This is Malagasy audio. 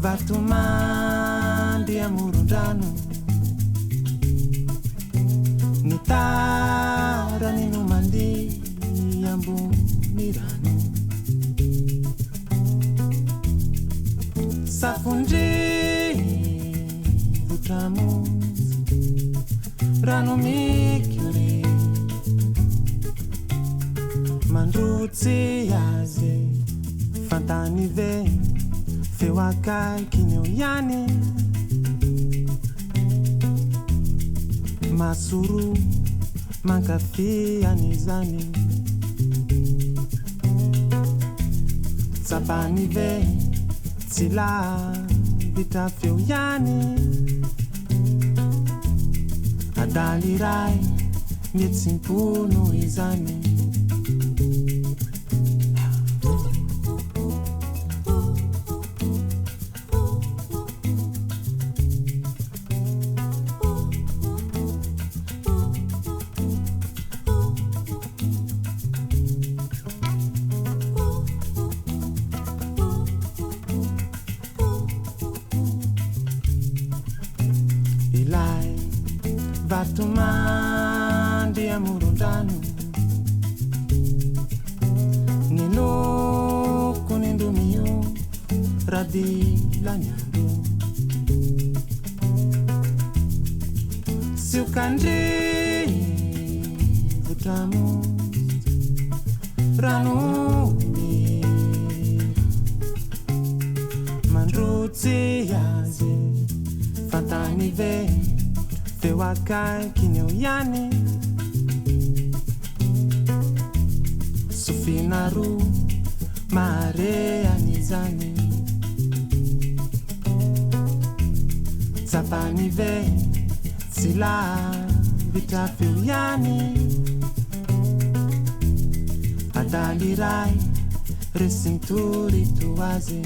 Vato mandy amoron-drano, ny tarany no mandeha ambony rano. Safondrivo tramonjy, rano mikiore, mandrotsy azy fantany ve feo akaiky ny eo ihany. Masoro mankafy an'izany, tsapany ve tsy lavitra feo ihany. Adaly iray mietsim-pono izany. Ilay, vato mandy amoron-drano, ny loko ny ndomio radilany andro. Sy okandrivo tramonjy, rano mira, mandrotsy azy fantany ve feo akaiky ny eo ihany. Sofina roa mahare an'izany, tsapany ve tsy lavitra feo ihany. Adaly iray resintorito azy.